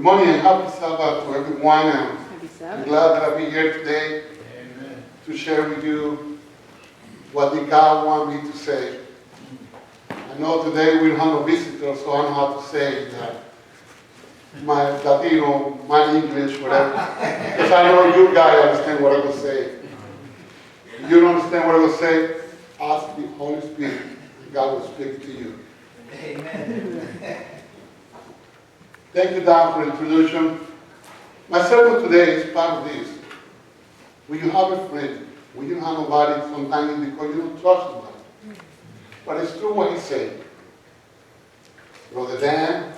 Good morning and happy Sabbath to everyone. And Happy I'm Sabbath. glad that I'm here today to share with you what the God wants me to say. I know today we don't have no visitors, so I don't have to say that my Latino, my English, whatever. Because I know you guys understand what I'm going to say. If you don't understand what I'm going to say, ask the Holy Spirit, and God will speak to you. Amen. Thank you, Don, for the introduction. My sermon today is part of this. When you have a friend, when you don't have nobody, sometimes it's because you don't trust nobody. But it's true what he said. Brother Dan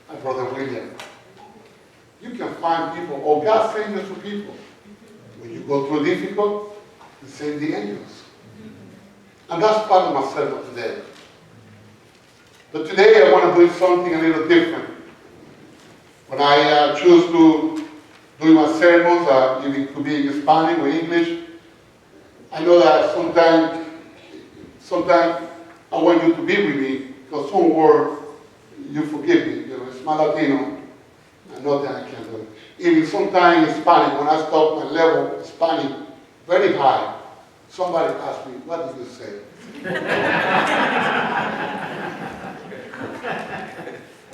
and Brother William. You can find people, or God sends you to people. When you go through difficult, He sends the angels. And that's part of my sermon today. But today I want to do something a little different. When I choose to do my sermons, it could be in Spanish or English, I know that sometimes I want you to be with me, because some word, you forgive me, it's my Latino, I know that I can't do it. Even sometimes in Spanish, when I stop my level in Spanish very high, somebody asks me, what did you say?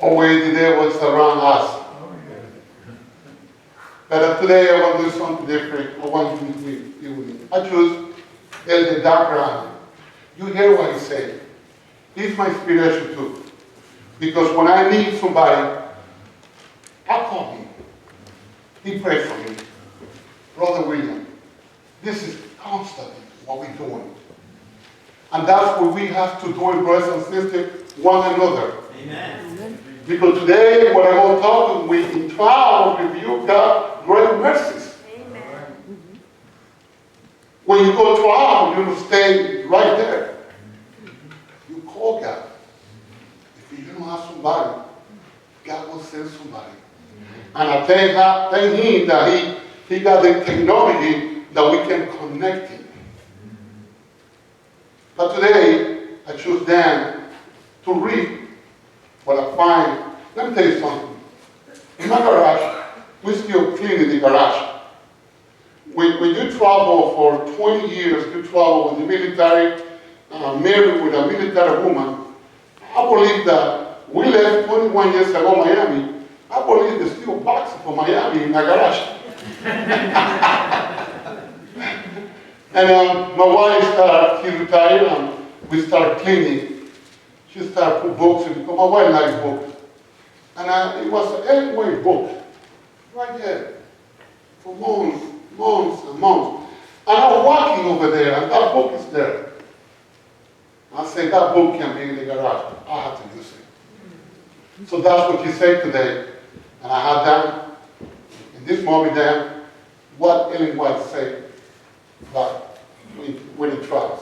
Always the devil is around us. But today I want to do something different. I want you to be with me. I choose Elder Doc Brown. You hear what he said. He's my inspiration too. Because when I need somebody, I call him. He prays for me. Brother William, this is constantly what we're doing. And that's what we have to do, brothers and sisters, one another. Amen. Because today, what I'm going to talk with, in trial, review God, great mercies. Amen. When you go to trial, you will stay right there. You call God. If you don't have somebody, God will send somebody. And I thank Him that He got the technology that we can connect Him. But today, I choose Dan to read what I find. Let me tell you something. In my garage, we still cleaning the garage. When you travel for 20 years, you travel with the military, married with a military woman, I believe that we left 21 years ago Miami. I believe there's still boxes for Miami in my garage. And my wife she retired, and we started cleaning. She started put books in, because my wife likes books. And it was an Elway book, right there, for months and months. And I was walking over there, and that book is there. I said, that book can be in the garage. I have to use it. So that's what you say today. And I have done, in this moment then, what Ellen White said about when it tries.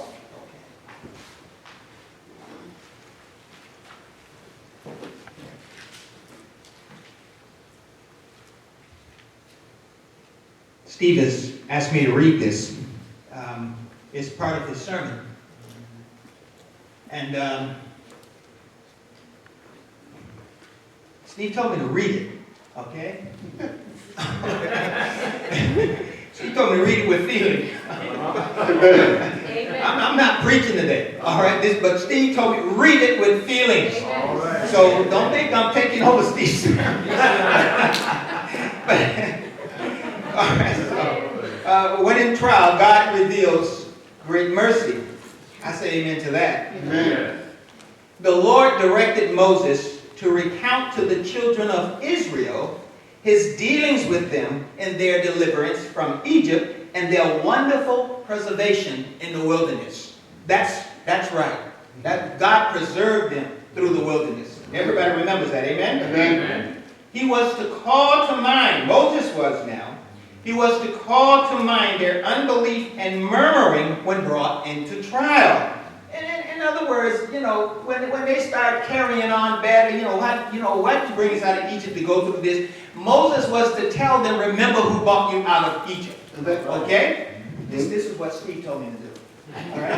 Steve has asked me to read this. It's part of his sermon. And Steve told me to read it, okay? Steve told me to read it with feeling. I'm not preaching today, all right? But Steve told me to read it with feelings. Amen. So don't think I'm taking over Steve's sermon. All right, so, when in trial, God reveals great mercy. I say amen to that. Amen. The Lord directed Moses to recount to the children of Israel His dealings with them in their deliverance from Egypt and their wonderful preservation in the wilderness. That's right. That God preserved them through the wilderness. Everybody remembers that, amen? Amen. He was to call to mind, Moses was now, he was to call to mind their unbelief and murmuring when brought into trial. In other words, when they start carrying on badly, what brings us out of Egypt to go through this? Moses was to tell them, remember who brought you out of Egypt. Okay? This is what Steve told me to do. All right?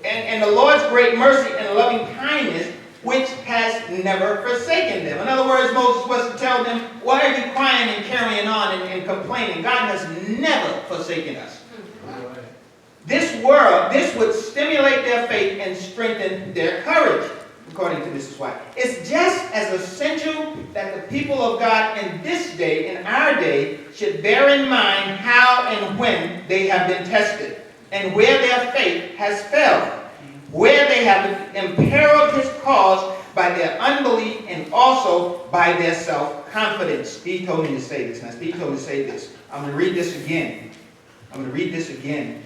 And the Lord's great mercy and loving kindness, which has never forsaken them. In other words, Moses was to tell them, why are you crying and carrying on and complaining? God has never forsaken us. This would stimulate their faith and strengthen their courage, according to Mrs. White. It's just as essential that the people of God in this day, in our day, should bear in mind how and when they have been tested and where their faith has failed, where they have imperiled his cause by their unbelief and also by their self-confidence. Steve told me to say this. Now, Steve told me to say this. I'm going to read this again.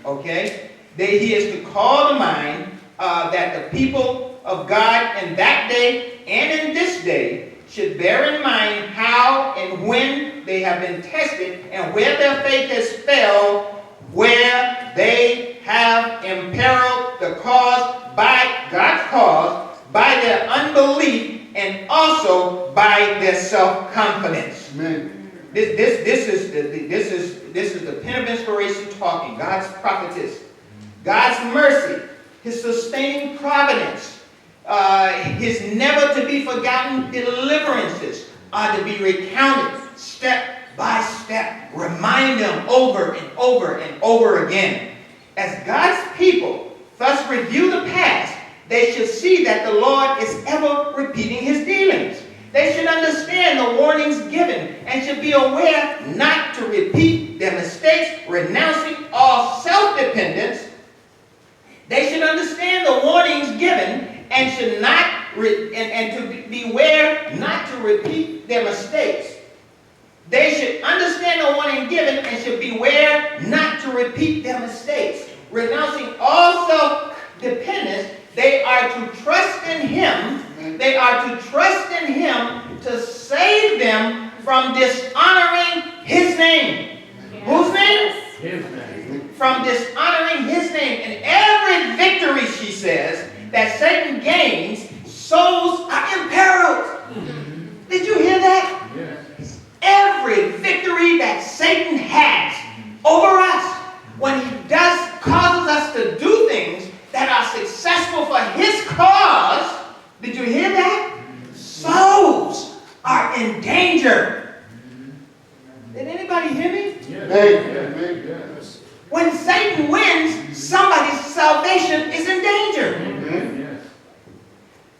Okay? He is to call to mind that the people of God in that day and in this day should bear in mind how and when they have been tested and where their faith has failed, where they have imperiled the cause by God's cause, by their unbelief, and also by their self-confidence. Amen. This is the pen of inspiration talking. God's prophetess, God's mercy, his sustaining providence, his never to be forgotten deliverances are to be recounted step by step. Remind them over and over and over again. As God's people thus review the past, they should see that the Lord is ever repeating his dealings. They should understand the warnings given and should be aware not to repeat their mistakes, renouncing all self-dependence. They should understand the warnings given and should not beware not to repeat their mistakes. They should understand the warning given and should beware not to repeat their mistakes. Renouncing all self-dependence, they are to trust in him. They are to trust in him to save them from dishonoring his name. Whose name? His name. From dishonoring his name. And every victory, she says, that Satan gains, souls are imperiled. Did you hear that? Yes. Every victory that Satan has over us, when he causes us to do things that are successful for his cause, did you hear that? Souls are in danger. Did anybody hear me? Amen. Yes. When Satan wins, somebody's salvation is in danger. Yes.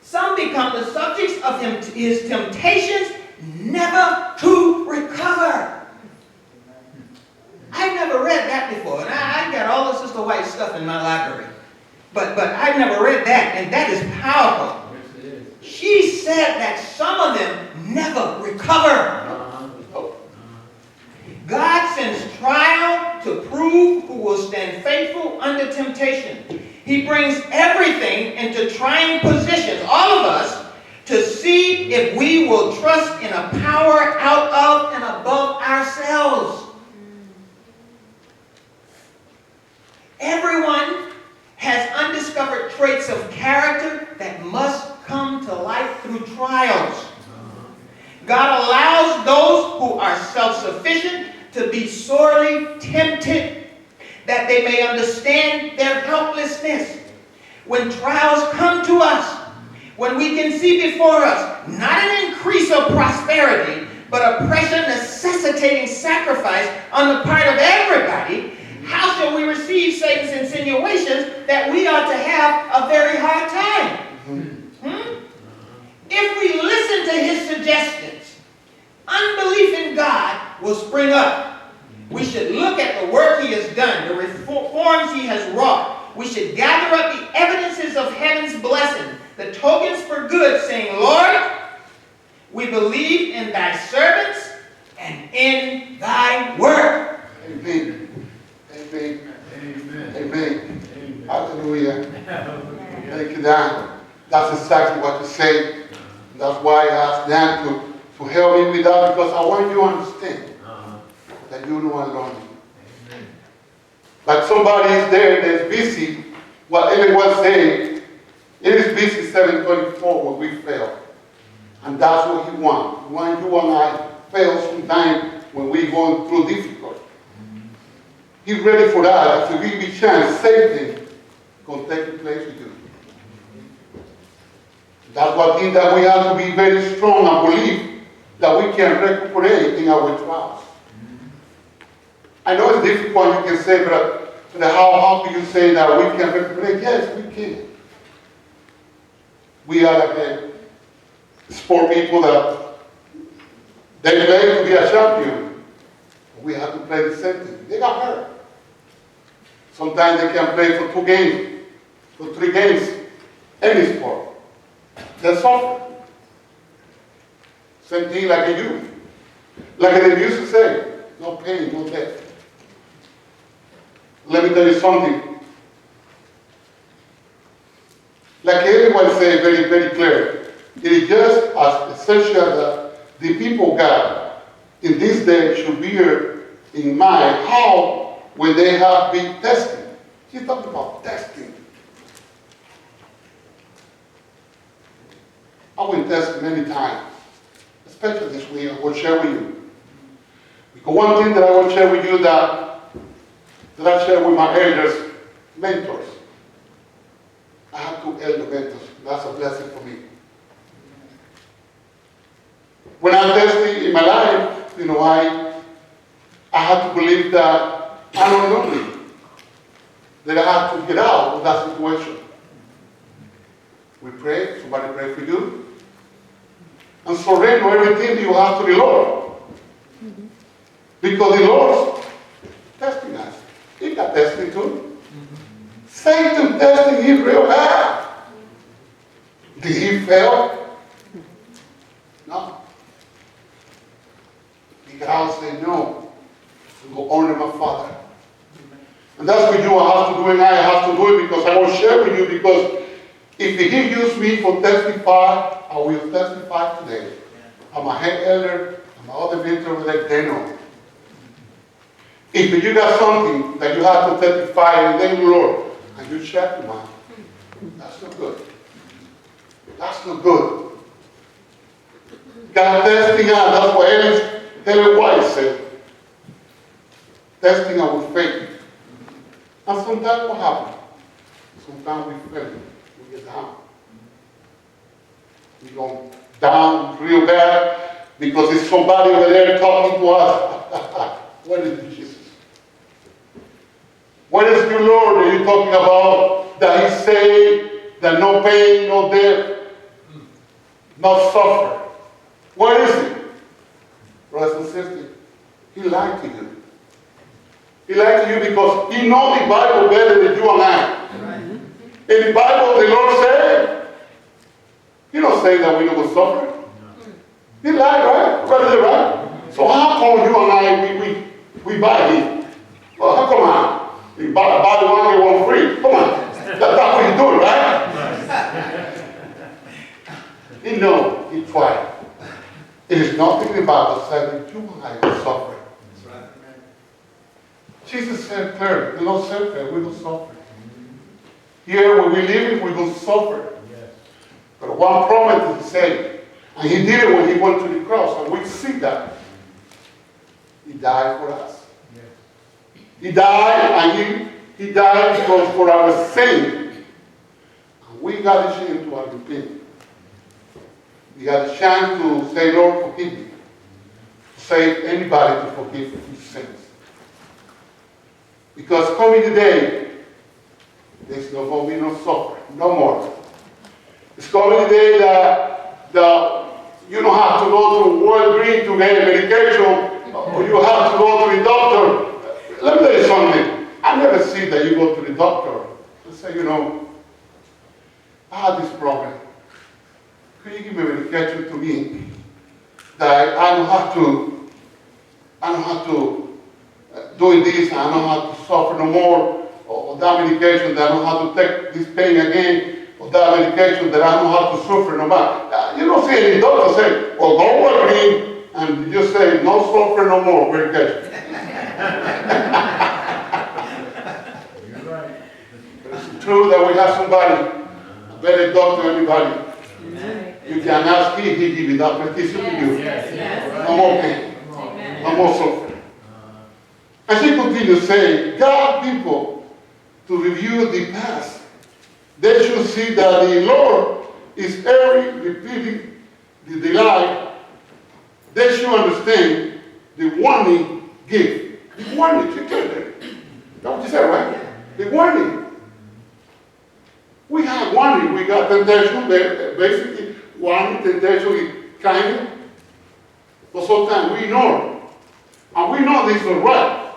Some become the subjects of his temptations, never to recover. I've never read that before, and I got all the Sister White stuff in my library. But I've never read that, and that is powerful. Yes, it is. She said that some of them never recover. God sends trial to prove who will stand faithful under temptation. He brings everything into trying positions, all of us, to see if we will trust in a power out of and above ourselves. Everyone has undiscovered traits of character that must come to light through trials. God allows those who are self-sufficient to be sorely tempted, that they may understand their helplessness. When trials come to us, when we can see before us not an increase of prosperity, but oppression necessitating sacrifice on the part of everybody, how shall we receive Satan's insinuations that we ought to have a very hard time? If we listen to his suggestions, unbelief in God will spring up. We should look at the work he has done, the reforms he has wrought. We should gather up the evidences of heaven's blessing, the tokens for good, saying, Lord, we believe in thy servants and in thy word. Amen. Amen. Amen. Amen. Amen. Hallelujah. Hallelujah. Thank you, Dan. That's exactly what you said. That's why I asked Dan to help me with that, because I want you to understand that you're not alone. Amen. Like somebody is there that's busy, what everyone saying, it is busy 724 when we fail. And that's what he wants. He wants you and I fail sometime when we're going through difficulty. He's ready for that. If we be chance, save him, going to take the place with you. That's what means that we have to be very strong and believe that we can recuperate in our trials. I know it's difficult, you can say, but how can you say that we can recuperate? Yes, we can. We are like sport people that they play to be a champion. We have to play the same thing. They got hurt. Sometimes they can play for 2 games, for 3 games, any sport. They suffer. Same thing like a youth. Like they used to say, no pain, no death. Let me tell you something. Like everyone say very, very clear, it is just as essential that the people of God in this day should bear in mind how when they have been tested. He's talking about testing. I've been tested many times, especially this week. I will share with you. Because one thing that I will share with you that I share with my elders, mentors. I have 2 elder mentors. That's a blessing for me. When I'm testing in my life, I have to believe that I don't know me. That I have to get out of that situation. We pray, somebody pray for you. And surrender everything you have to the Lord. Because the Lord's testing us. He got testing too. Satan testing him real bad. Did he fail? No. He got out and say, no. I'm going to honor my Father. And that's what you have to do and I have to do it because I will share with you because if he used me for testify, I will testify today. I'm a head elder, I'm other mentor over there, they know. If you got something that you have to testify in the name of the Lord, and you share to mine, that's not good. That's not good. God testing us, that's what Ellen White said. Testing our faith. And sometimes what happens? Sometimes we fail. We get down. We go down real bad because it's somebody over there talking to us. What is it, Jesus? What is the Lord that you're talking about that He said that no pain, no death, no suffering? What is it? Brothers and sisters, He lied to you. He lied to you because He knows the Bible better than you and I. Right. In the Bible, the Lord said, He don't say that we don't suffer. No. He lied, right? Right? So how come you and I, we buy Him? Well, how come on? You buy one, get one free. Come on. That's what you do, right? He knows, He tried. It is nothing about the saying that you and I will suffer. That's right. Jesus said clearly, the Lord said that we will suffer. Here where we live, we will suffer. Yes. But one promise He said, and He did it when He went to the cross, and we see that. He died for us. Yes. He died, and He died because for our sin. And we got a chance to repent. We got a chance to say, Lord, forgive me. To save anybody to forgive his sins. Because coming today, there's no going to be no suffering, no more. It's coming today that you don't have to go to Walgreens to get medication, or you have to go to the doctor. Let me tell you something. I never see that you go to the doctor and say, I have this problem. Can you give me medication to me that I don't have to do this, I don't have to suffer no more, or that medication that I don't have to take this pain again, or that medication that I don't have to suffer no more. You don't see any doctor say, well, go Walgreens, and you just say, no suffer no more medication. You're right. But it's true that we have somebody, a better doctor than anybody. You can ask Him, He give you that petition to you. No more pain. No more suffering. As He continues saying, God people to review the past. They should see that the Lord is every repeating the lie, they should understand the warning gift. The warning, you get it. That's what you said, right? The warning. We have warning. We got temptation, basically warning, temptation, kindness. But sometimes we ignore it. And we know this is right.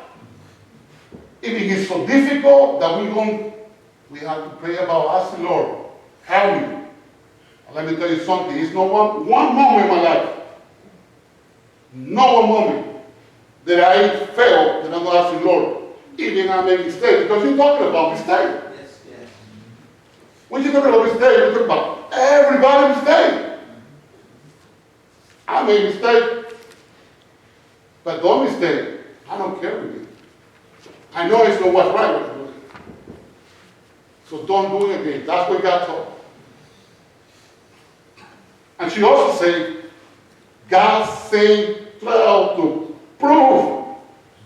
If it is so difficult that we have to pray about asking Lord, help me. And let me tell you something, it's not one moment in my life, no one moment that I failed that I'm going to ask the Lord, even I make mistakes, because you're talking about mistakes. Yes, yes. When you're talking about mistakes, you're talking about everybody's mistake. I made mistakes, but don't mistake, I don't care with you. I know it's not what's right what I'm doing. So don't do it again. That's what God told. And she also said, God sent 12 to prove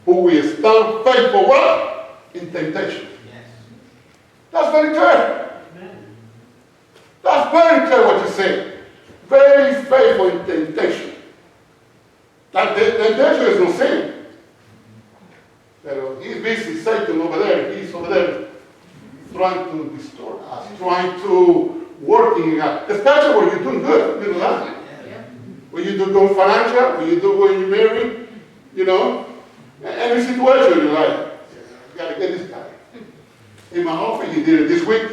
who will stand faithful what? In temptation. Yes. That's very clear. That's very clear what you say. Very faithful in temptation. That temptation is no sin. He's busy, Satan over there. He's over there trying to distort us, trying to working us, especially when you're doing good. You know that? Yeah. When you do good financial, when you marry, you know, any situation in life, you gotta get this guy. In my office, he did it this week.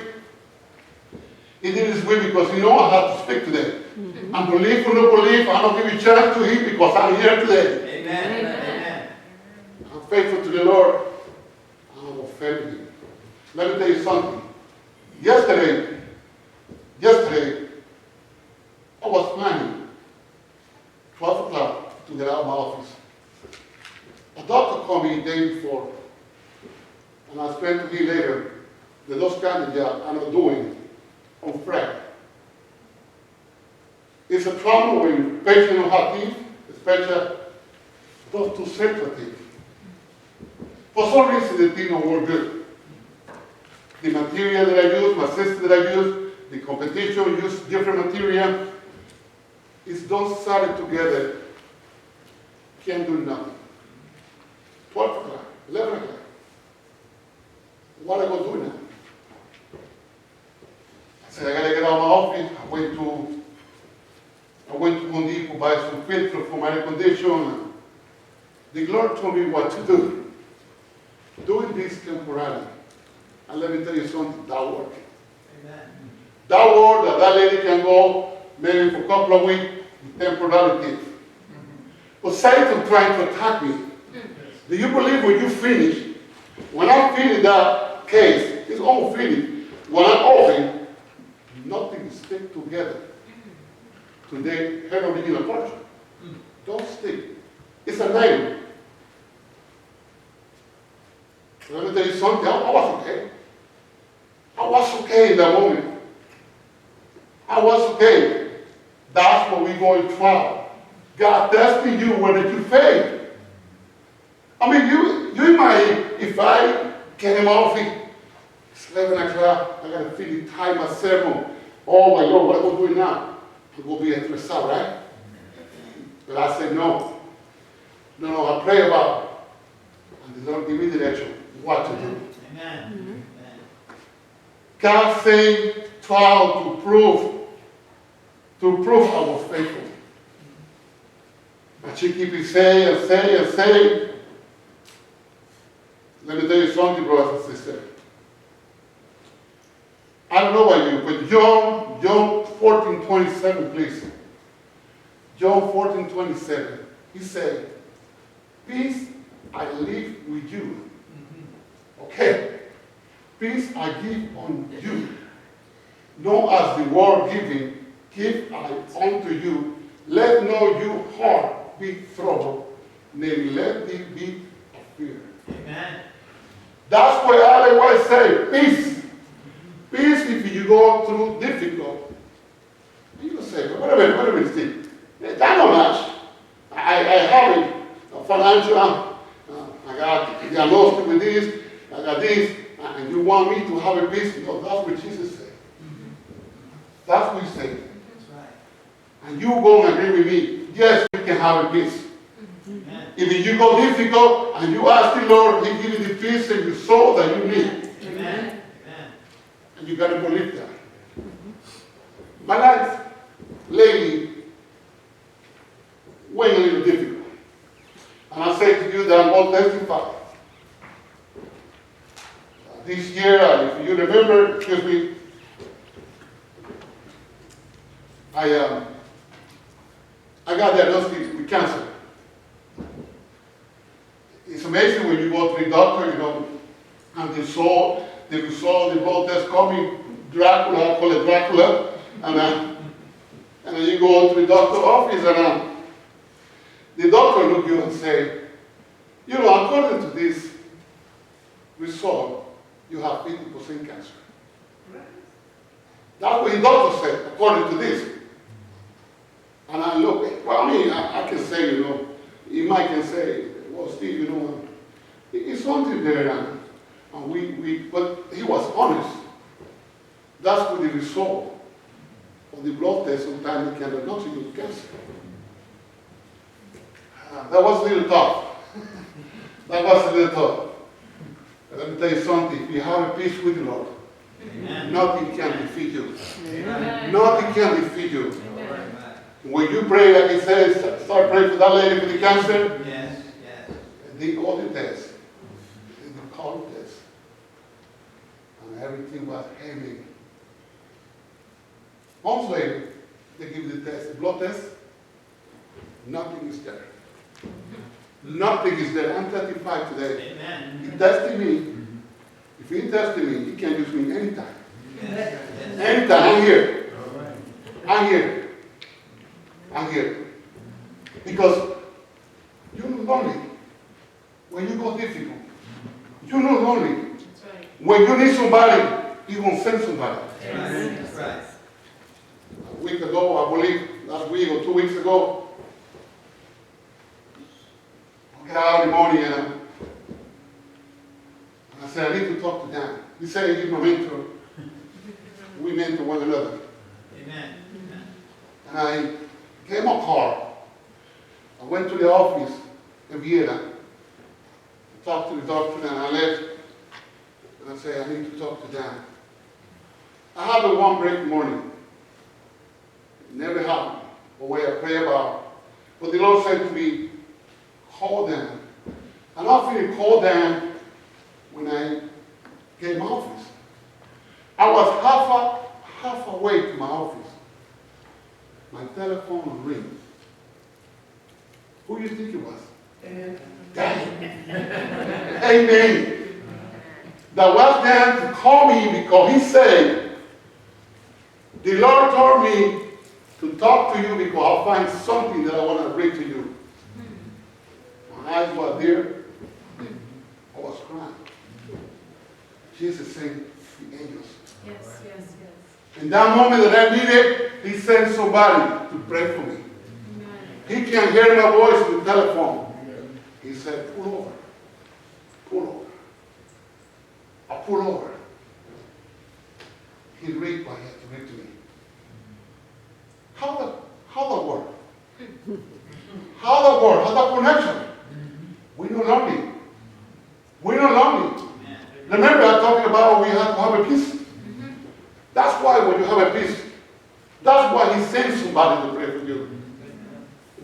He did it this week because he know I have to speak today. And believe or no believe, I don't give you a chance to him because I'm here today. Amen. Amen. I'm faithful to the Lord. I'm offended him. Let me tell you something. Yesterday, I was planning 12 o'clock to get out of my office. A doctor called me the day before, and I explained to him later that those kind of jobs I'm not doing on Friday. It's a trauma when patients don't have teeth, especially those two central teeth. For some reason, the teeth don't work good. The material that I use, my system that I use, the competition use different material. It's those started together, can't do nothing. 12 o'clock, 11 o'clock. What am I going to do now? I said, I got to get out of my office. I went to Home Depot, buy some filter for my air condition. The Lord told me what to do. Doing this temporarily. And let me tell you something, that worked. Amen. That word that lady can go maybe for a couple of weeks with temporality. But Satan trying to attack me. Do you believe when you finish? When I finish that case, it's all finished. When I open, nothing is stick together. Today, head of the portion. Don't stick. It's a name. Let me tell you something. I was okay. I was okay in that moment. I was okay. That's what we're going to trial. God testing you whether you fail. I mean, you might, if I get him off it, it's 11 o'clock, I got to finish time my sermon. Oh my Lord, what am I doing now? I'm going to be stressed out, right? But I said, no. No, I pray about it. And the Lord give me direction, what to do. Amen. God saying, trial to prove I was faithful. But she keep saying and saying and saying. Let me tell you something, brothers and sisters. I don't know about you, but John 14:27, please. John 14:27. He said, peace I leave with you. Okay. Peace I give on you. Not as the world giving, give I unto you. Let no your heart be troubled, neither let it be of fear. Amen. That's why I always say, peace. Peace if you go through difficult. You say, wait a minute, Steve. That's not much. I have a financial, I got diagnosed with this, I got this, and you want me to have a peace? No, that's what Jesus said. That's what he said. That's right. And you go and agree with me. Yes, we can have a peace. Amen. If you go difficult and you ask the Lord, He give you the peace in your soul that you need. Amen. And you gotta believe that. My life lately went a little difficult. And I say to you that I'm going to testify. This year, if you remember, excuse me, I got diagnosed with cancer. It's amazing when you go to the doctor, and they saw the blood test coming, Dracula, I call it Dracula, and then you go to the doctor's office, and the doctor look you and say, according to this result, you have 50% cancer. That's what the doctor said, according to this. And I look, I can say, you might can say, well, Steve, it's something there, and but he was honest. That's what the result of the blood test sometimes can diagnose you with cancer. That was a little tough. That was a little tough. Let me tell you something. If you have a peace with the Lord, Amen. nothing can defeat you. Amen. Nothing can defeat you. Amen. When you pray, like he says, start praying for that lady with the cancer, Yes, yes. they all the tests. They call the test. And everything was heavy. Months later, they give you the test, the blood test. Nothing is there. Nothing is there. I'm 35 today. Amen. He tested me. If he tested me, he can use me anytime. Yes. Yes. Anytime. I'm here. All right. I'm here. I'm here. Because you're not lonely when you go difficult. You're not lonely. That's right. When you need somebody, you won't send somebody. That's right. That's right. A week ago, I believe, last week or 2 weeks ago, I get out in the morning and I said, I need to talk to Dan. He said, he's my mentor. We mentor one another. Amen. And I gave my car. I went to the office in Vienna, talked to the doctor, and I left. And I said, I need to talk to Dan. I have a one break morning. It never happened. Or where I pray about. But the Lord said to me, call them. And I often call them when I came to office. I was half away to my office. My telephone rings. Who do you think it was? Dan. Amen. That was Dan to call me because he said, the Lord told me to talk to you because I'll find something that I want to bring to you. My eyes were there. I was crying. Jesus saying, the angels. Yes, yes, yes. In that moment that I needed, he sent somebody to pray for me. Amen. He can hear my voice on the telephone. He said, pull over. Pull over. I pull over. He read what he had to read to me. How that work? How that work? How that connection? We're not lonely. We're not lonely. Remember I'm talking about we have to have a peace. That's why when you have a peace, that's why he sends somebody to pray for you.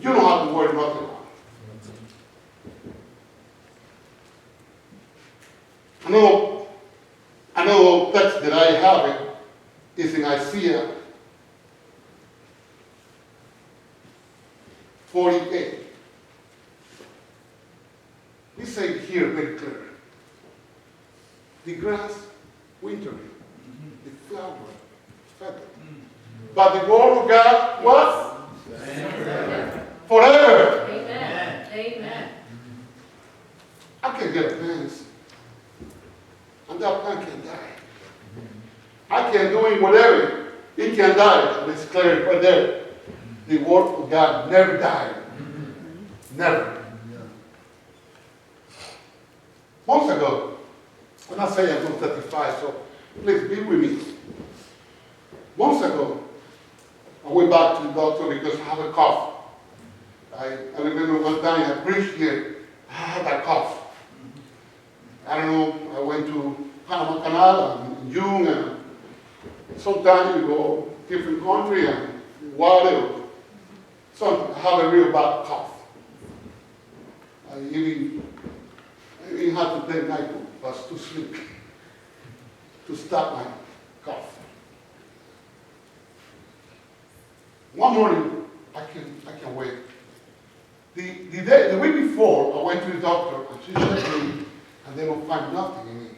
You don't have to worry about it. Another text that I have is in Isaiah 48. He said here very clear. The grass wintering, the flower feather. But the word of God, what? Forever. Amen. Amen. I can get plants. And that plant can die. I can do it whatever. It can die. It's clear right there. The word of God never died. Never. Months ago, when I say I'm not 35, so please be with me. Months ago, I went back to the doctor because I have a cough. I remember one time I preached here, I had that cough. I don't know, I went to Panama Canal and June, and sometimes you go different country and water. So I have a real bad cough. I even had to take night bus to sleep, to stop my cough. One morning, I can wait. The week before, I went to the doctor, and she checked me, and they don't find nothing in me.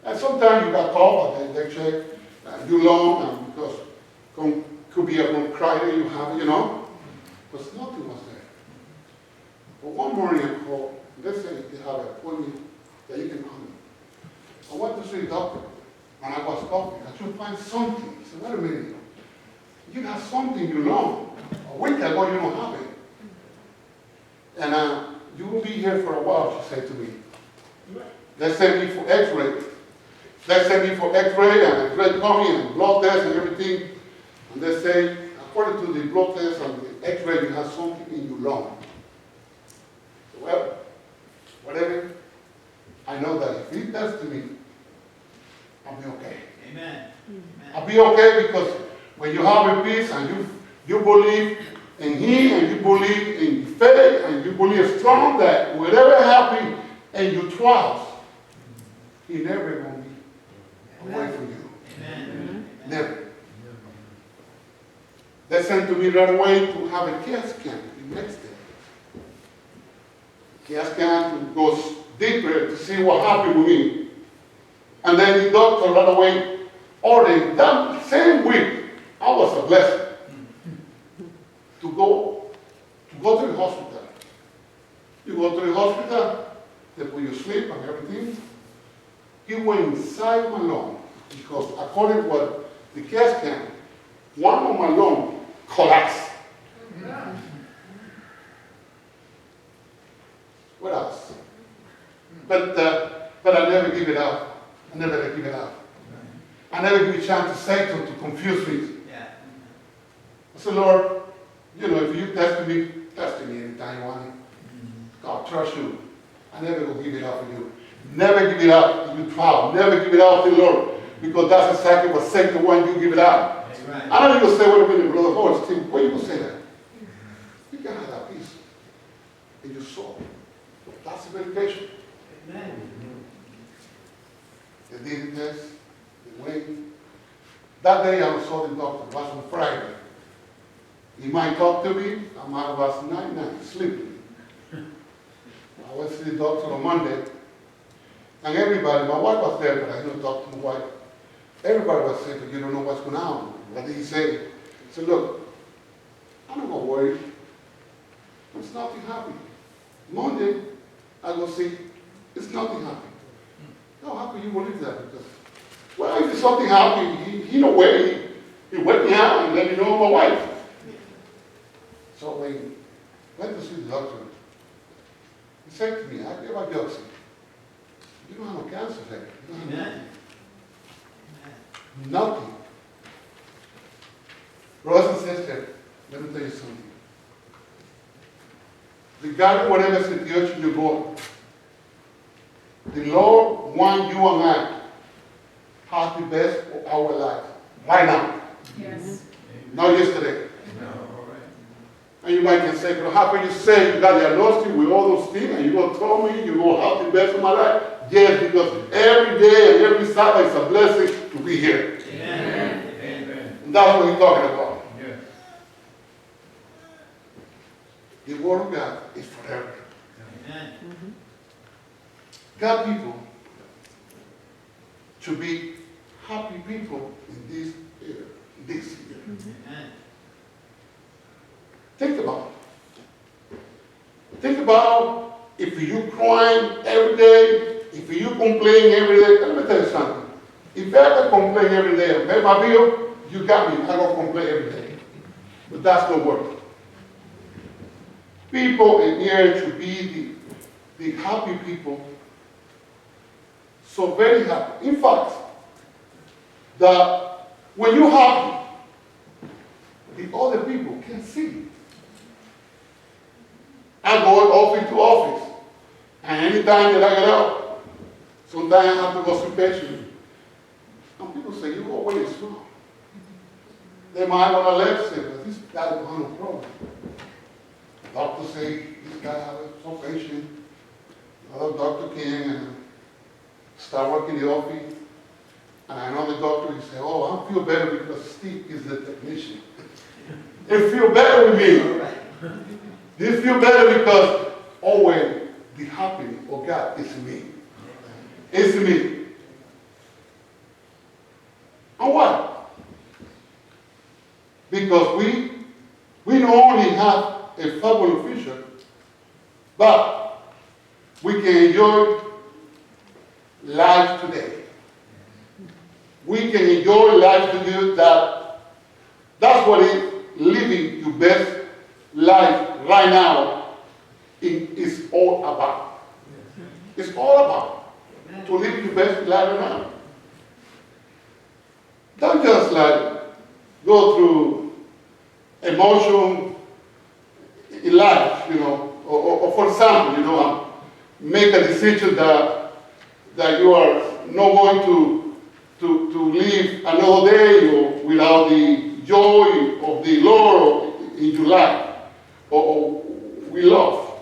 And sometimes you got cough, and they check you long, and because could be a bronchitis you have, you know, but nothing was there. But one morning I called, they said they have an appointment that you can come. I went to see the doctor, and I was coughing. I should find something. I said, wait a minute, you have something you long. A week ago you don't have it. And you will be here for a while, she said to me. They sent me for x-ray. They sent me for x-ray and x-ray coming and blood test and everything. And they say, according to the blood test and the x-ray, you have something in your lung. So, well, whatever. I know that if he does to me, I'll be okay. Amen. I'll be okay because when you have a peace and you believe in Him and you believe in faith and you believe strong that whatever happens and you trust, He never going to be away from you. Amen. Never. They sent to me right away to have a CAT scan the next day. CAT scan goes deeper to see what happened with me. And then the doctor right away ordered that same week. I was a blessing to go to the hospital. You go to the hospital, they put you sleep and everything. He went inside my lung because according to what the CAT scan, one of my lungs collapsed. What else? But I never give it up. I never give it up. I never give a chance to Satan to confuse me. Yeah. I said, Lord, you know, if you test me anytime you want it. God, trust you. I never will give it up for you. Never give it up if you try. Never give it up to the Lord. Because that's exactly what Satan wants you to give it up. That's right. I know you're going to say, wait a minute, Brother Horace, Tim, why you going to say that? You can have that peace in your soul. That's the medication. Amen. They did the test, they went. That day I saw the doctor, it was on Friday. He might talk to me, I was night, sleeping. I went to the doctor on Monday, and everybody, my wife was there, but I didn't talk to my wife. Everybody was saying, but you don't know what's going on. What did he say? I said, look, I'm not going to worry. There's nothing happening. Monday, I go see, it's nothing happening. No, how can you believe that? Because, well, if something happened, he no way. He wake me out and let me know my wife. So when I went to see the doctor, he said to me, I gave a biopsy. You don't have no cancer there. You don't have Amen. nothing. Brothers and sisters, let me tell you something. Regarding whatever situation you're going, the Lord wants you and I have the best of our life right now, Yes. not yesterday. No, all right. And you might can say, but how can you say you got the anointing with all those things and you're going to tell me you're going to have the best of my life? Yes, because every day and every Sabbath is a blessing to be here. Amen. Amen. And that's what he's talking about. Yes. The Word of God is forever. Amen. God people should be happy people in this year. Amen. Think about it. Think about if you crying every day, if you complain every day. Let me tell you something. If I ever complain every day and pay my bill, you got me. I don't complain every day. But that's no work. People in here should be the happy people. So very happy. In fact, that when you're happy, the other people can see. I go office to office, and anytime that I get out, sometimes I have to go see patients. And people say, you always smile. They might on the left say, but this guy will have no problem. The doctor say, this guy has some patient. Another doctor came and start working in the office. And I know the doctor, he said, oh, I feel better because Steve is the technician. They feel better with me. They feel better because always the happiness of God is me. It's me. And why? Because we not only have a fabulous future, but we can enjoy life today. We can enjoy life today. That's what is living your best life right now is all about. It's all about to live your best life right now. Don't just like go through emotion in life, or for example, make a decision that you are not going to live another day or without the joy of the Lord in your life, or with love,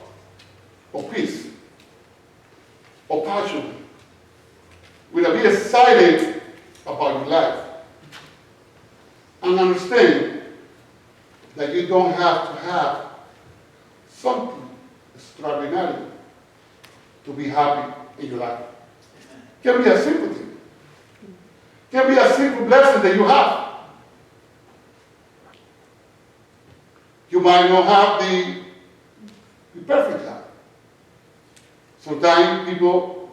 or peace, or passion. We will be excited about your life. And understand that you don't have to have something extraordinary to be happy in your life. It can be a simple thing. It can be a simple blessing that you have. You might not have the perfect life. Sometimes people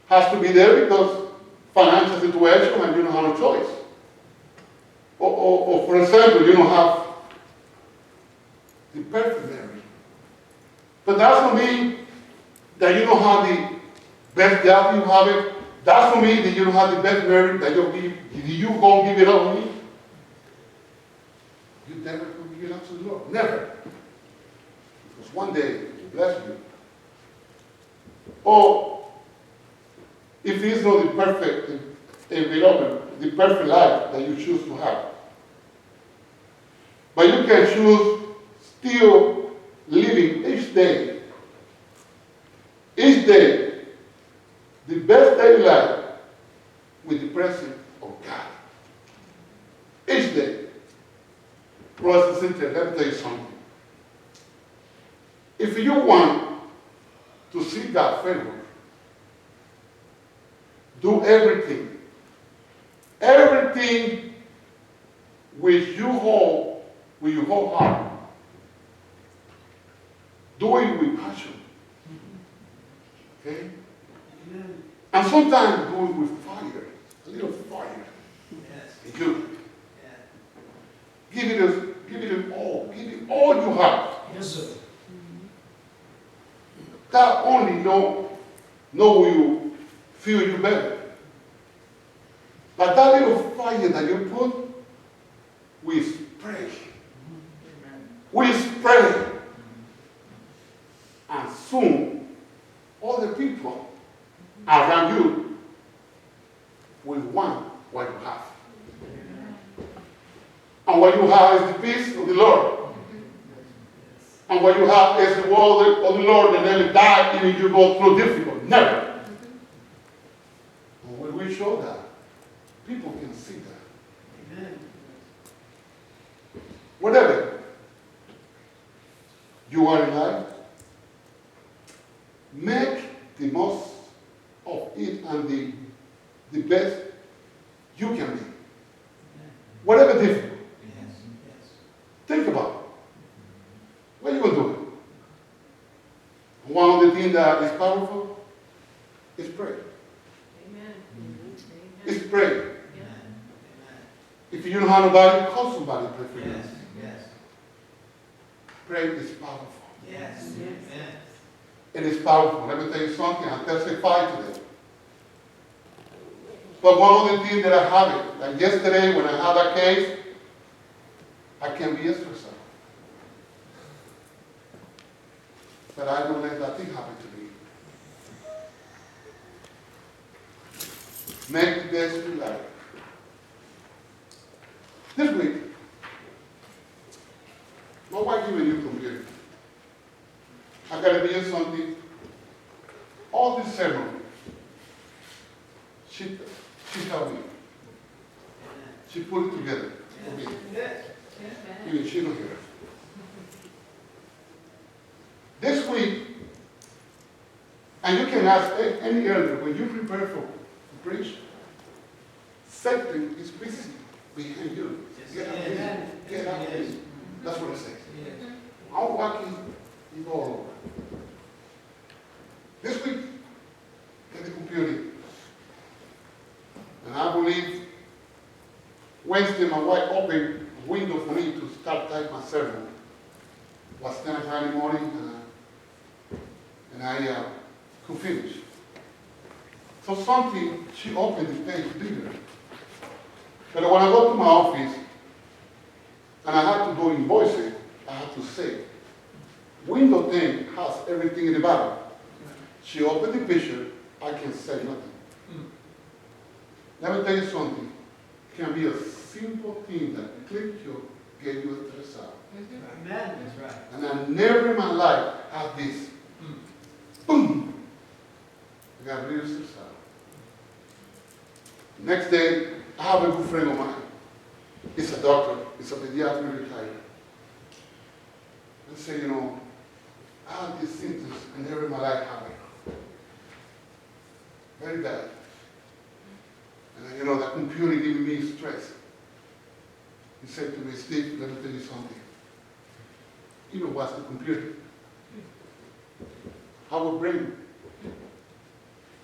have to be there because financial situation and you don't have no choice. Or for example, you don't have the perfect marriage. But that doesn't mean that you don't have the best job you have it. That doesn't mean that you don't have the best marriage that you going to give it up on me. You never going to give it up to the Lord. Never. Because one day He will bless you. Or if it's not the perfect environment, the perfect life that you choose to have. But you can choose still living each day, the best daily life with the presence of God. Each day. Brothers and sisters, let me tell you something. If you want to see God's favor, do everything with your whole heart. Do it with passion. Okay? And sometimes do it with fire, a little fire. Yes. You give it all you have. Yes, sir. God only know you feel you better. But that little fire that you put, we spray. We spray. And soon, all the people around you will want what you have. And what you have is the peace of the Lord. And what you have is the word of the Lord that never die even if you go through difficult. Never. And when we show that, people can see that. Amen. Whatever you are in life, make the most of it and the best you can be. Whatever difficult. Think about it. What are you going to do? One of the things that is powerful is pray. Amen. It's pray. If you don't have nobody, call somebody to pray for you. Yes. Pray is powerful. Yes. It is powerful. Let me tell you something. I'll testify today. But one of the things that I have it, like yesterday when I had a case, I can be estresado. But I don't let that thing happen to me. Make the best of your life. This week, my wife gave me a new computer. I got to be something. All this ceremony, she helped me. She put it together for me. Even she don't hear it. This week, and you can ask any elder, when you prepare for preach, Satan is busy behind you. Get out of here. Get out of here. That's what it says. I'm walking, you go all over. This week, get the computer. And I believe Wednesday my wife opened a window for me to start typing my sermon. It was 10 o'clock in the morning, and I could finish. So something, she opened the page bigger. But when I go to my office, and I had to do invoices, I had to say, window 10 has everything in the bottom. She opened the picture, I can say nothing. Let me tell you something. It can be a simple thing that click you, get you a stress out. Amen. That's right. And I never in my life had this. Boom! I got really stressed out. Next day, I have a good friend of mine. He's a doctor. He's a pediatric retired. I say, I had these symptoms and never in my life had it. Very bad. And that computer giving me stress. He said to me, Steve, let me tell you something. You know what's the computer? Our brain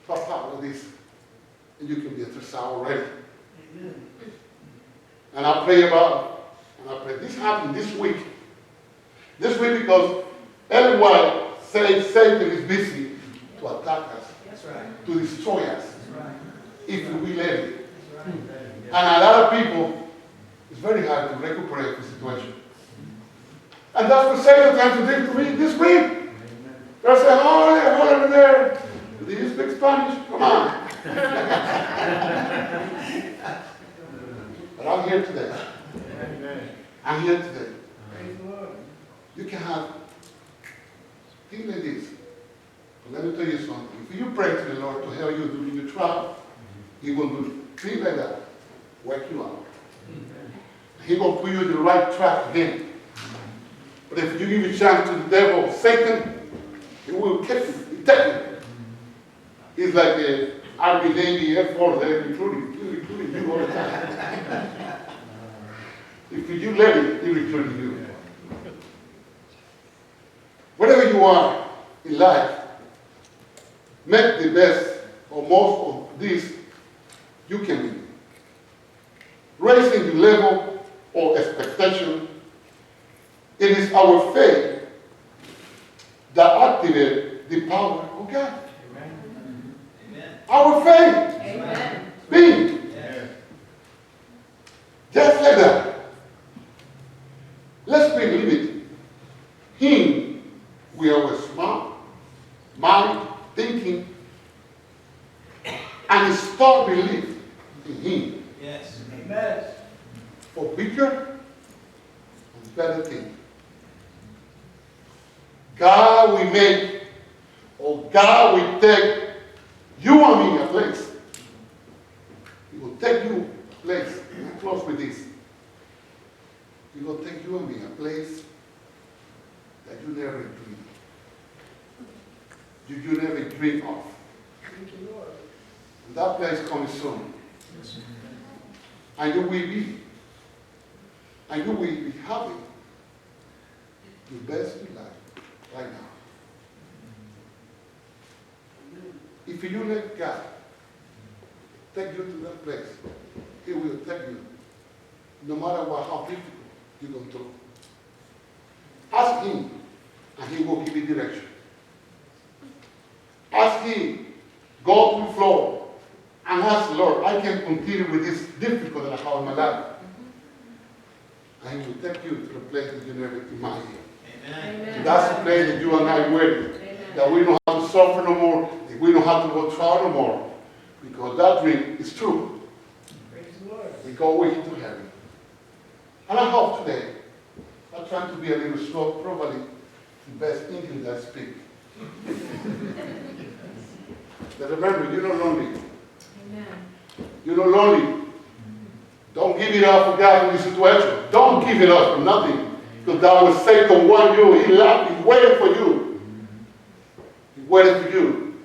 pop out with this, and you can be stressed out already. And I pray about it, and I pray. This happened this week. This week because Ellen White said Satan is busy to attack us, That's right. to destroy us, That's right. if we let it. That's right. And a lot of people, it's very hard to recuperate the situation. And that's what Satan trying to do to me this week. They're saying, oh, yeah, hold over there. Do you speak Spanish? Come on. But I'm here today. I'm here today. You can have things like this. But let me tell you something. If you pray to the Lord to help you during your trial, He will do things like that. Wake you up. He will put you in the right track again. But if you give a chance to the devil, Satan, he will catch you. He take you. He's like the Army, Navy, Air Force, they're recruiting you all the time. If you let it, he recruiting you. Whatever you are in life, make the best or most of this you can be. Raising the level or expectation, it is our faith that activates the power of God. Amen. Our faith. Amen. Being. Yes. Just like that. Let's be limited. Him, we are smart, mind, thinking, and start belief in Him Yes. Amen. for bigger and better things. God will make, or God will take you and me a place. He will take you a place. I'm close with this. He will take you and me a place that you never dreamed. You never dream of. And that place comes soon. And you will be. And you will be having the best in life right now. If you let God take you to that place, He will take you. No matter what, how difficult you go through. Ask Him, and He will give you direction. Ask Him, go to the floor, and ask the Lord, I can continue with this difficult that I have in my life. And He will take you to the place that you never imagined. Amen. Amen. That's the place that you and I were. Amen. That we don't have to suffer no more, that we don't have to go through no more. Because that dream is true. Praise the Lord. We go with you to heaven. And I hope today, I'm trying to be a little slow, probably the best English I speak. But remember, you're not lonely. Amen. You're not lonely. Don't give it up for God in this situation. Don't give it up for nothing. Because that was Satan want you. He loved, he's waiting for you. He's waiting for you.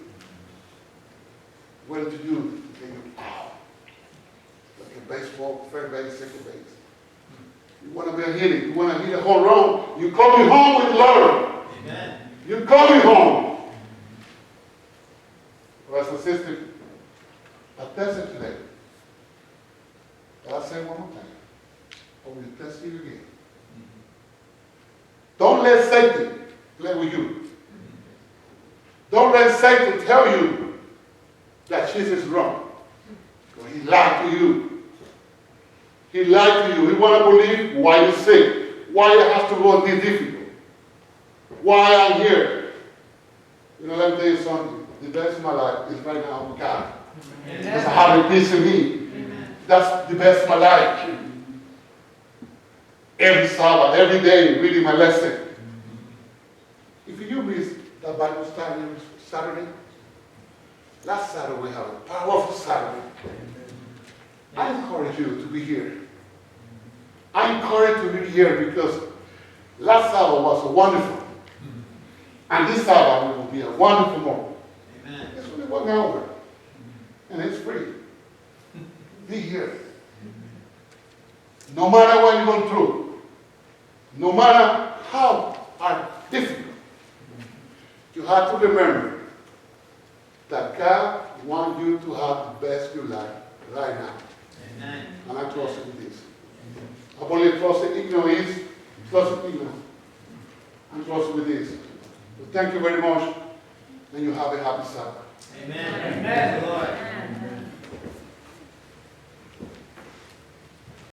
He's waiting for you to take you out. Like a baseball, first base, second base. You want to be a hitter. You want to hit a home run. You're coming home with love. Amen. You're coming home. Brothers and sisters, I tested today. I'll say one more time. I will test you again. Don't let Satan play with you. Don't let Satan tell you that Jesus is wrong. Because he lied to you. He lied to you. He want to believe why you sick. Why you have to go this difficult. Why I'm here. You know, let me tell you something. The best of my life is right now with God. Because I have a peace in me. That's the best of my life. Every Sabbath, every day, reading my lesson. If you miss that Bible study on Saturday, last Saturday we have a powerful Saturday. I encourage you to be here. I encourage you to be here because last Sabbath was wonderful. And this Sabbath will be a wonderful more. Amen. It's only 1 hour. And it's free. Be here. No matter what you're going through, no matter how difficult, you have to remember that God wants you to have the best of your life right now. Amen. And I trust in this. I believe trust in ignorance, trust in ignorance. I'm trusting with this. So thank you very much, and you have a happy Sabbath. Amen. Amen. Lord.